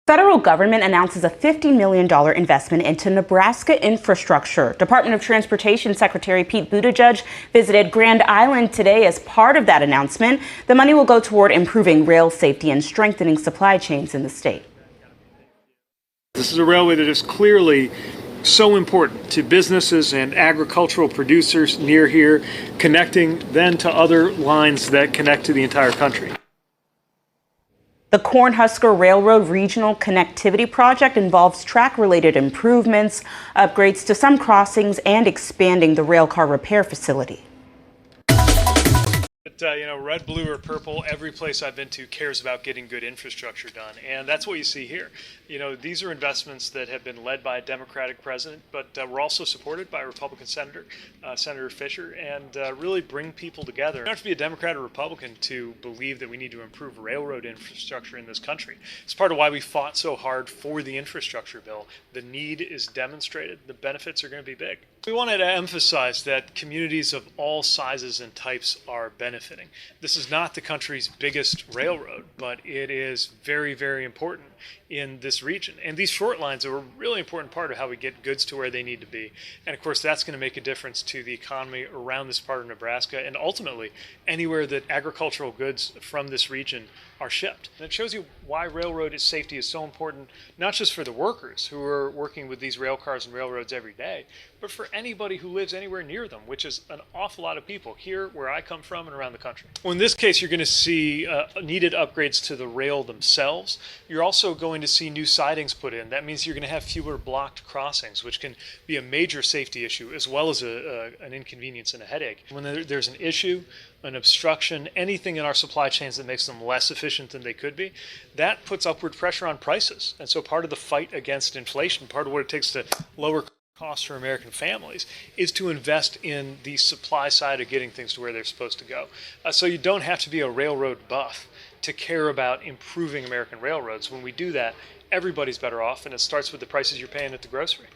Federal government announces a $50 million investment into Nebraska infrastructure. Department of Transportation Secretary Pete Buttigieg visited Grand Island today as part of that announcement. The money will go toward improving rail safety and strengthening supply chains in the state. This is a railway that is clearly so important to businesses and agricultural producers near here, connecting then to other lines that connect to the entire country. The Cornhusker Railroad Regional Connectivity Project involves track-related improvements, upgrades to some crossings, and expanding the railcar repair facility. Red, blue, or purple, every place I've been to cares about getting good infrastructure done. And that's what you see here. These are investments that have been led by a Democratic president, but we're also supported by a Republican senator, Senator Fisher, and really bring people together. You don't have to be a Democrat or Republican to believe that we need to improve railroad infrastructure in this country. It's part of why we fought so hard for the infrastructure bill. The need is demonstrated. The benefits are going to be big. We wanted to emphasize that communities of all sizes and types are benefiting. This is not the country's biggest railroad, but it is very, very important in this region. And these short lines are a really important part of how we get goods to where they need to be. And of course, that's going to make a difference to the economy around this part of Nebraska and ultimately anywhere that agricultural goods from this region are shipped. And it shows you why railroad safety is so important, not just for the workers who are working with these rail cars and railroads every day, but for anybody who lives anywhere near them, which is an awful lot of people here where I come from and around the country. Well, in this case, you're going to see needed upgrades to the rail themselves. You're also going to see new sidings put in. That means you're going to have fewer blocked crossings, which can be a major safety issue as well as an inconvenience and a headache. When there's an issue, an obstruction, anything in our supply chains that makes them less efficient than they could be, that puts upward pressure on prices. And so part of the fight against inflation, part of what it takes to lower costs for American families, is to invest in the supply side of getting things to where they're supposed to go. So you don't have to be a railroad buff to care about improving American railroads. When we do that, everybody's better off, and it starts with the prices you're paying at the grocery.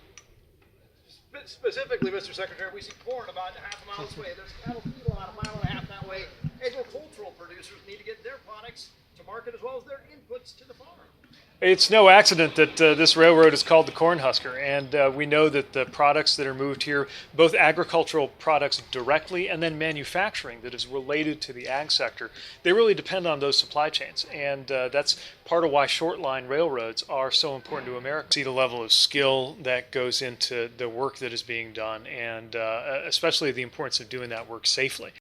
Specifically, Mr. Secretary, we see corn about half a mile this way. There's cattle feed about a mile and a half that way. Agricultural producers need to get their products to market as well as their inputs to the farm. It's no accident that this railroad is called the Cornhusker, and we know that the products that are moved here, both agricultural products directly and then manufacturing that is related to the ag sector, they really depend on those supply chains, and that's part of why short line railroads are so important to America. See the level of skill that goes into the work that is being done, and especially the importance of doing that work safely.